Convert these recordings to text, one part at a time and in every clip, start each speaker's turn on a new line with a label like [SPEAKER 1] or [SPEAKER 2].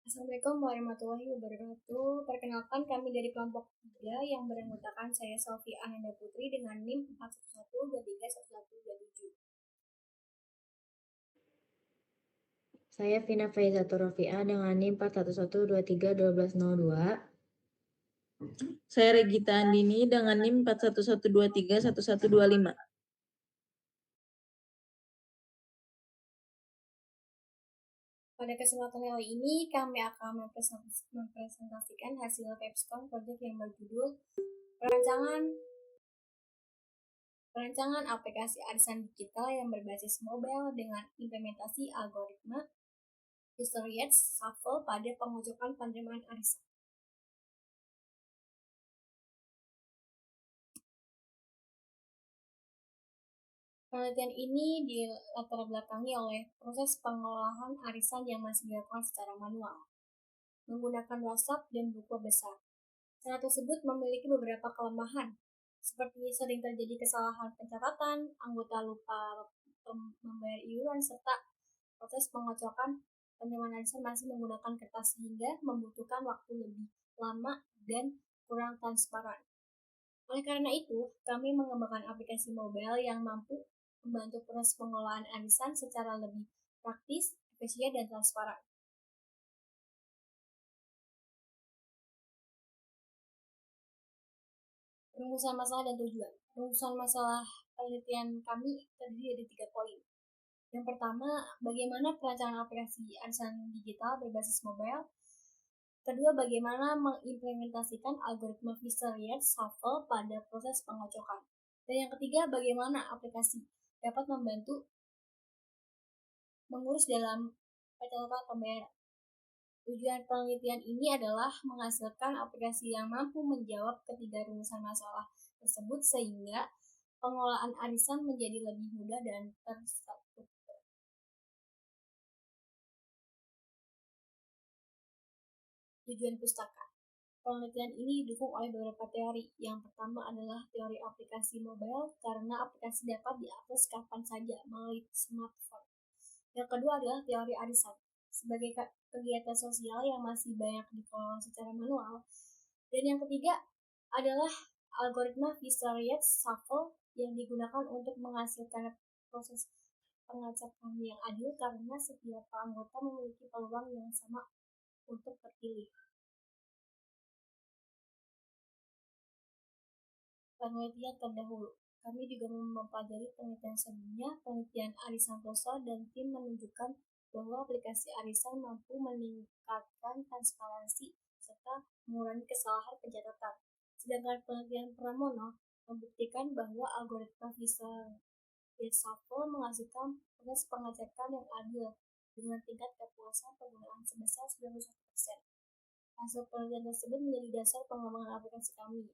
[SPEAKER 1] Assalamualaikum warahmatullahi wabarakatuh. Perkenalkan kami dari kelompok 3 yang beranggotakan saya Sofi Ananda Putri dengan NIM 411231127.
[SPEAKER 2] Saya Vina Faizatul Rofiah dengan NIM 411231202.
[SPEAKER 3] Saya Regita Andini dengan NIM 411231125.
[SPEAKER 1] Pada kesempatan kali ini kami akan mempresentasikan hasil capstone project yang berjudul Perancangan aplikasi arisan digital yang berbasis mobile dengan implementasi algoritma Historiets Shuffle pada pengocokan penerimaan arisan. Penelitian ini dilatar belakangi oleh proses pengolahan arisan yang masih dilakukan secara manual, menggunakan WhatsApp dan buku besar. Cara tersebut memiliki beberapa kelemahan, seperti sering terjadi kesalahan pencatatan, anggota lupa membayar iuran, serta proses pengocokan penerimaan arisan masih menggunakan kertas sehingga membutuhkan waktu lebih lama dan kurang transparan. Oleh karena itu, kami mengembangkan aplikasi mobile yang mampu membantu proses pengolahan arisan secara lebih praktis, efisien, dan transparan. Rumusan masalah dan tujuan. Rumusan masalah penelitian kami terdiri dari 3 poin. Yang pertama, bagaimana perancangan aplikasi arisan digital berbasis mobile. Kedua, bagaimana mengimplementasikan algoritma Historiets Shuffle pada proses pengocokan. Dan yang ketiga, bagaimana aplikasi dapat membantu mengurus dalam pencatatan pembayaran. Tujuan penelitian ini adalah menghasilkan aplikasi yang mampu menjawab ketiga rumusan masalah tersebut sehingga pengolahan arisan menjadi lebih mudah dan terstruktur. Tujuan pustaka. Penelitian ini didukung oleh beberapa teori. Yang pertama adalah teori aplikasi mobile karena aplikasi dapat diakses kapan saja melalui smartphone. Yang kedua adalah teori arisan sebagai kegiatan sosial yang masih banyak dikelola secara manual. Dan yang ketiga adalah algoritma Historiets Shuffle yang digunakan untuk menghasilkan proses pengacakan yang adil karena setiap anggota memiliki peluang yang sama untuk terpilih. Penelitian terdahulu. Kami juga mempelajari penelitian sebelumnya, penelitian Arisan Plosa dan tim menunjukkan bahwa aplikasi arisan mampu meningkatkan transparansi serta mengurangi kesalahan pencatatan. Sedangkan penelitian Pramono membuktikan bahwa algoritma Historiets Shuffle menghasilkan proses pengecekan yang adil dengan tingkat kepuasan penggunaan sebesar 91%. Hasil penelitian tersebut menjadi dasar pengembangan aplikasi kami.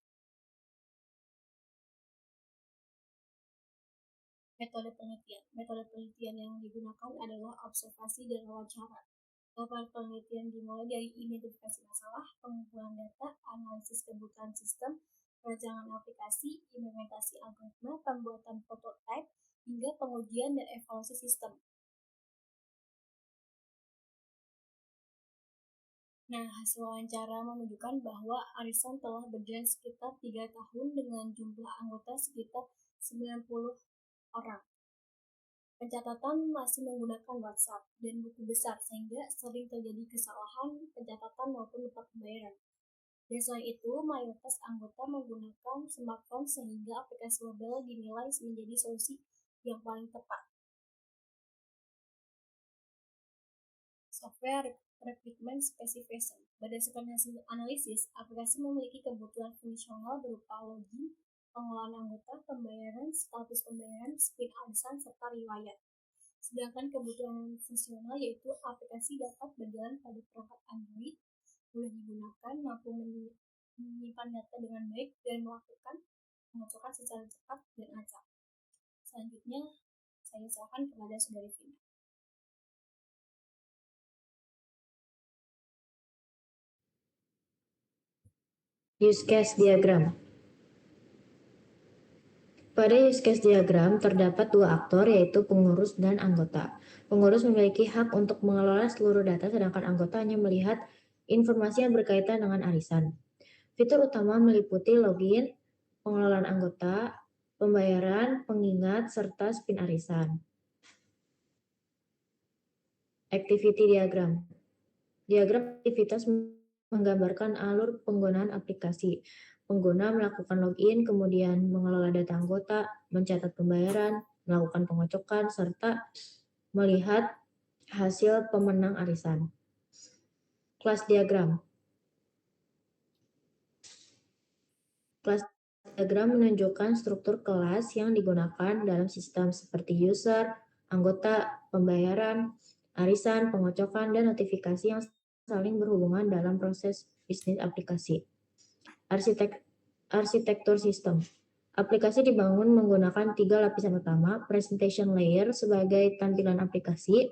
[SPEAKER 1] Metode penelitian yang digunakan adalah observasi dan wawancara. Tahapan penelitian dimulai dari identifikasi masalah, pengumpulan data, analisis kebutuhan sistem, perancangan aplikasi, implementasi algoritma, pembuatan prototipe, hingga pengujian dan evaluasi sistem. Nah, hasil wawancara menunjukkan bahwa arisan telah berjalan sekitar 3 tahun dengan jumlah anggota sekitar 90 orang. Pencatatan masih menggunakan WhatsApp dan buku besar sehingga sering terjadi kesalahan pencatatan maupun lupa pembayaran. Dan selain itu, mayoritas anggota menggunakan smartphone sehingga aplikasi mobile dinilai menjadi solusi yang paling tepat. Software Requirement Specification. Berdasarkan hasil analisis, aplikasi memiliki kebutuhan fungsional berupa login, pengolahan anggota, pembayaran, status pembayaran, spin arisan, serta riwayat. Sedangkan kebutuhan fungsional yaitu aplikasi dapat berjalan pada perangkat Android, mudah digunakan, mampu menyimpan data dengan baik, dan melakukan pengocokan secara cepat dan acak. Selanjutnya, saya serahkan kepada Saudari Vina.
[SPEAKER 2] Use case diagram. Pada use case diagram terdapat dua aktor, yaitu pengurus dan anggota. Pengurus memiliki hak untuk mengelola seluruh data, sedangkan anggota hanya melihat informasi yang berkaitan dengan arisan. Fitur utama meliputi login, pengelolaan anggota, pembayaran, pengingat, serta spin arisan. Activity diagram. Diagram aktivitas menggambarkan alur penggunaan aplikasi. Pengguna melakukan login, kemudian mengelola data anggota, mencatat pembayaran, melakukan pengocokan, serta melihat hasil pemenang arisan. Kelas diagram. Kelas diagram menunjukkan struktur kelas yang digunakan dalam sistem seperti user, anggota, pembayaran, arisan, pengocokan, dan notifikasi yang saling berhubungan dalam proses bisnis aplikasi. Arsitektur sistem. Aplikasi dibangun menggunakan 3 lapisan utama: presentation layer sebagai tampilan aplikasi,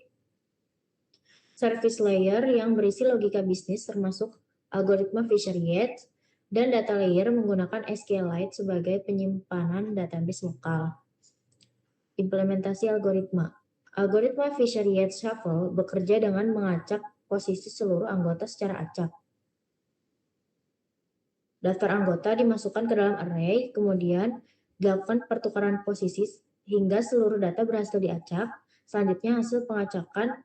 [SPEAKER 2] service layer yang berisi logika bisnis termasuk algoritma Fisher Yates, dan data layer menggunakan SQLite sebagai penyimpanan database lokal. Implementasi algoritma. Algoritma Fisher Yates Shuffle bekerja dengan mengacak posisi seluruh anggota secara acak. Daftar anggota dimasukkan ke dalam array, kemudian dilakukan pertukaran posisi hingga seluruh data berhasil diacak. Selanjutnya hasil pengacakan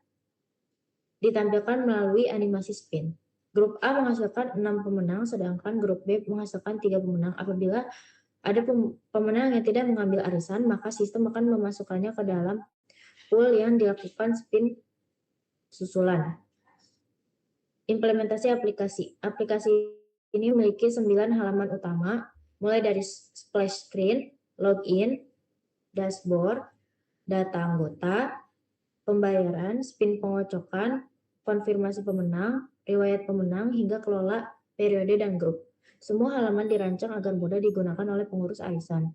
[SPEAKER 2] ditampilkan melalui animasi spin. Grup A menghasilkan 6 pemenang, sedangkan grup B menghasilkan 3 pemenang. Apabila ada pemenang yang tidak mengambil arisan, maka sistem akan memasukkannya ke dalam pool yang dilakukan spin susulan. Implementasi aplikasi. Aplikasi ini memiliki 9 halaman utama, mulai dari splash screen, login, dashboard, data anggota, pembayaran, spin pengocokan, konfirmasi pemenang, riwayat pemenang, hingga kelola periode dan grup. Semua halaman dirancang agar mudah digunakan oleh pengurus arisan.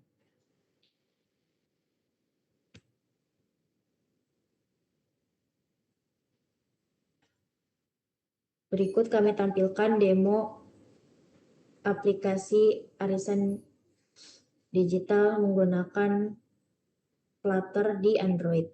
[SPEAKER 2] Berikut kami tampilkan demo aplikasi arisan digital menggunakan Flutter di Android.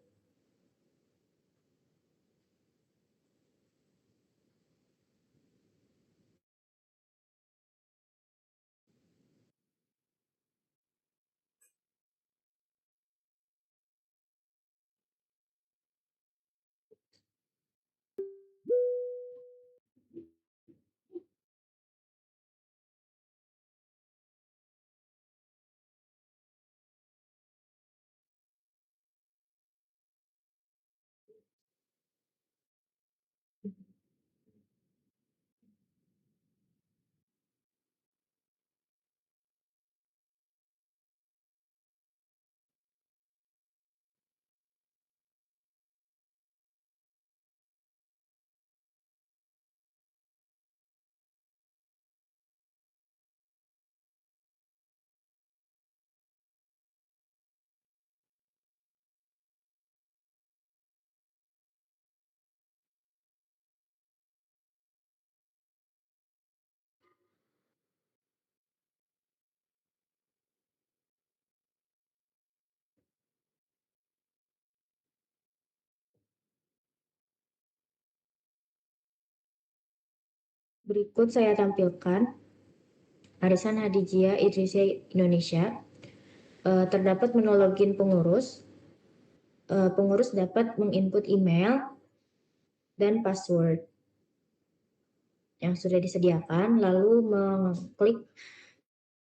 [SPEAKER 2] Berikut saya tampilkan arisan Hadijia Idrisia Indonesia. Terdapat menu login pengurus. Pengurus dapat menginput email dan password yang sudah disediakan, lalu mengklik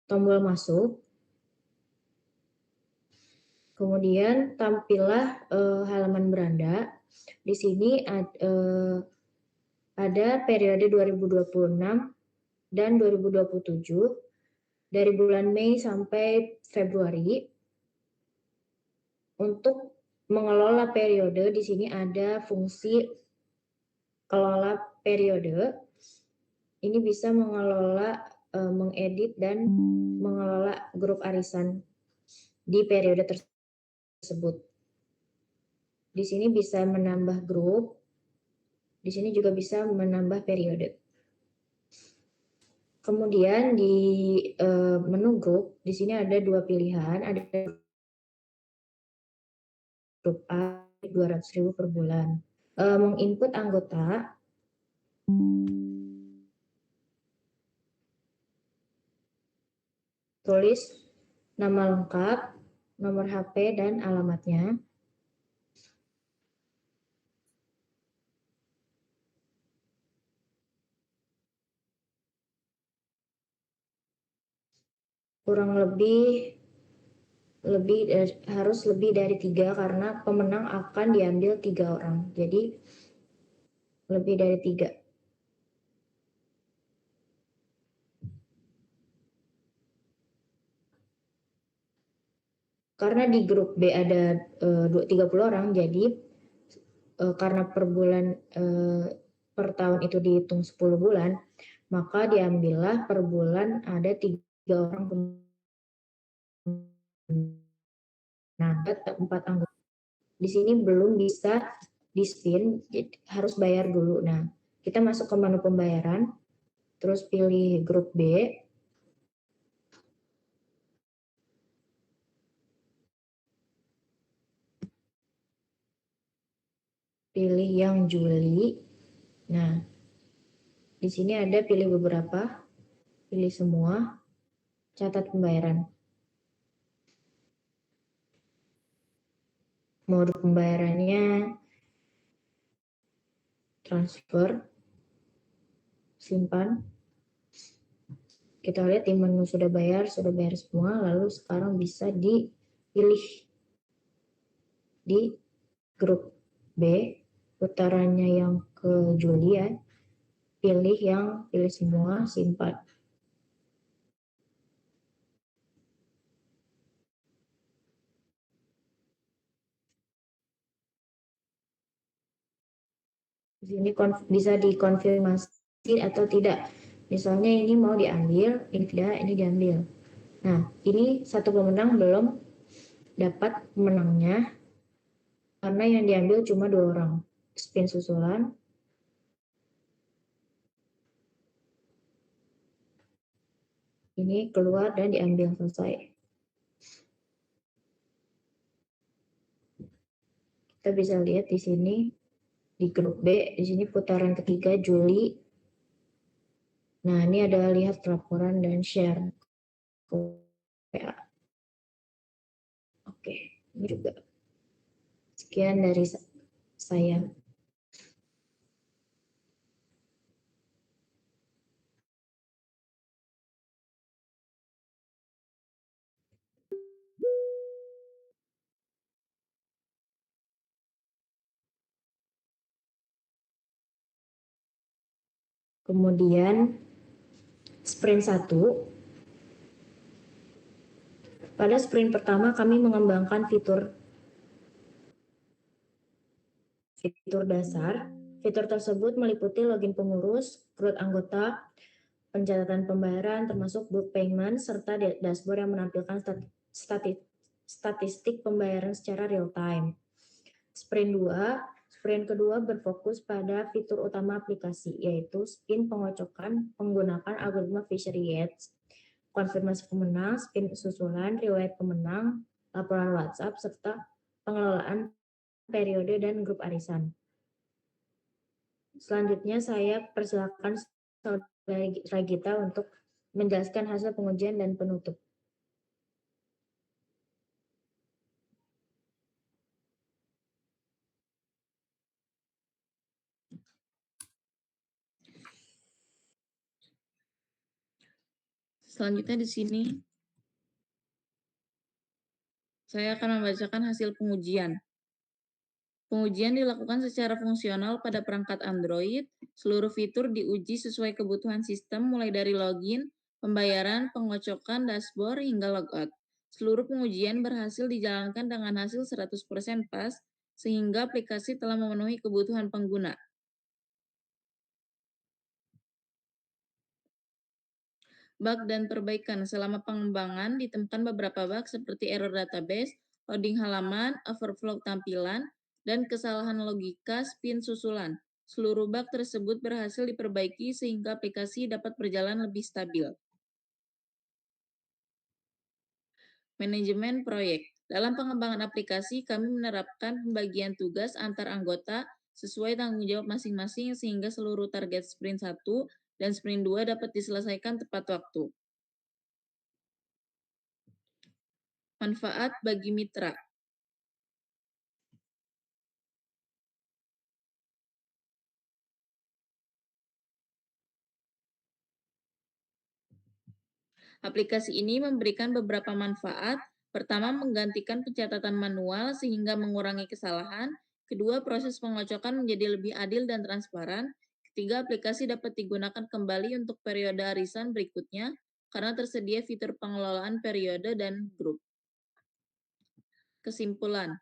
[SPEAKER 2] tombol masuk. Kemudian tampillah halaman beranda. Di sini ada periode 2026 dan 2027 dari bulan Mei sampai Februari. Untuk mengelola periode, di sini ada fungsi kelola periode. Ini bisa mengelola, mengedit dan mengelola grup arisan di periode tersebut. Di sini bisa menambah grup, di sini juga bisa menambah periode. Kemudian di menu grup, di sini ada dua pilihan, ada grup A 200.000 per bulan. Menginput anggota, tulis nama lengkap, nomor HP, dan alamatnya. Kurang lebih harus lebih dari 3 karena pemenang akan diambil 3 orang. Jadi lebih dari 3. Karena di grup B ada 30 orang, jadi karena per bulan per tahun itu dihitung 10 bulan, maka diambillah per bulan ada 3 orang pemenang, 4 anggota. Di sini belum bisa di-spin, harus bayar dulu. Nah, kita masuk ke menu pembayaran, terus pilih grup B. Pilih yang Juli. Nah, di sini ada pilih beberapa, pilih semua, catat pembayaran. Mode pembayarannya transfer, simpan. Kita lihat di menu sudah bayar semua, lalu sekarang bisa dipilih di grup B, putarannya yang ke Juli ya. Pilih semua, simpan. Di sini bisa dikonfirmasi atau tidak. Misalnya ini mau diambil, ini tidak, ini diambil. Nah, ini satu pemenang belum dapat pemenangnya karena yang diambil cuma 2 orang. Spin susulan. Ini keluar dan diambil, selesai. Kita bisa lihat di sini di grup B, di sini putaran ketiga Juli. Nah, ini ada lihat laporan dan share ke PA. Oke, ini juga. Sekian dari saya. Kemudian sprint 1. Pada sprint pertama kami mengembangkan fitur dasar. Fitur tersebut meliputi login pengurus, growth anggota, pencatatan pembayaran termasuk book payment, serta dashboard yang menampilkan statistik pembayaran secara real time. Sprint kedua berfokus pada fitur utama aplikasi, yaitu spin pengocokan menggunakan algoritma Fisher-Yates, konfirmasi pemenang, spin susulan, riwayat pemenang, laporan WhatsApp, serta pengelolaan periode dan grup arisan. Selanjutnya saya persilakan Saudara Ragita untuk menjelaskan hasil pengujian dan penutup.
[SPEAKER 3] Selanjutnya di sini saya akan membacakan hasil pengujian. Pengujian dilakukan secara fungsional pada perangkat Android. Seluruh fitur diuji sesuai kebutuhan sistem mulai dari login, pembayaran, pengocokan, dashboard, hingga logout. Seluruh pengujian berhasil dijalankan dengan hasil 100% pas, sehingga aplikasi telah memenuhi kebutuhan pengguna. Bug dan perbaikan. Selama pengembangan ditemukan beberapa bug seperti error database, loading halaman, overflow tampilan, dan kesalahan logika spin susulan. Seluruh bug tersebut berhasil diperbaiki sehingga aplikasi dapat berjalan lebih stabil. Manajemen proyek. Dalam pengembangan aplikasi, kami menerapkan pembagian tugas antar anggota sesuai tanggung jawab masing-masing sehingga seluruh target sprint 1 dan sprint 2 dapat diselesaikan tepat waktu. Manfaat bagi mitra. Aplikasi ini memberikan beberapa manfaat. Pertama, menggantikan pencatatan manual sehingga mengurangi kesalahan. Kedua, proses pengocokan menjadi lebih adil dan transparan. Ketiga, aplikasi dapat digunakan kembali untuk periode arisan berikutnya karena tersedia fitur pengelolaan periode dan grup. Kesimpulan.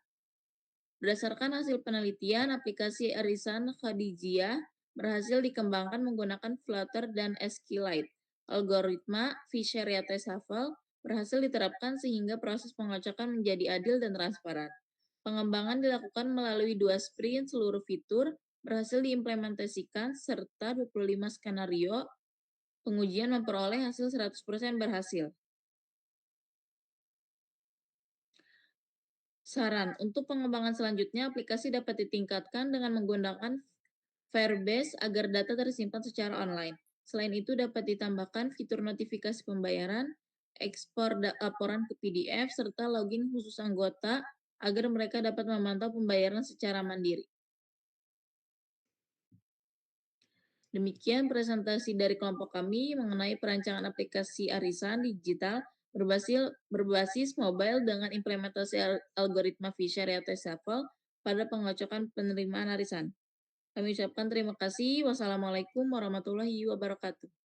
[SPEAKER 3] Berdasarkan hasil penelitian, aplikasi arisan Khadijah berhasil dikembangkan menggunakan Flutter dan SQLite. Algoritma Fisher-Yates Shuffle berhasil diterapkan sehingga proses pengocokan menjadi adil dan transparan. Pengembangan dilakukan melalui 2 sprint, seluruh fitur berhasil diimplementasikan serta 25 skenario pengujian memperoleh hasil 100% berhasil. Saran, untuk pengembangan selanjutnya, aplikasi dapat ditingkatkan dengan menggunakan Firebase agar data tersimpan secara online. Selain itu, dapat ditambahkan fitur notifikasi pembayaran, ekspor laporan ke PDF, serta login khusus anggota agar mereka dapat memantau pembayaran secara mandiri. Demikian presentasi dari kelompok kami mengenai perancangan aplikasi arisan digital berbasis mobile dengan implementasi algoritma Fisher-Yates Shuffle pada pengocokan penerimaan arisan. Kami ucapkan terima kasih. Wassalamualaikum warahmatullahi wabarakatuh.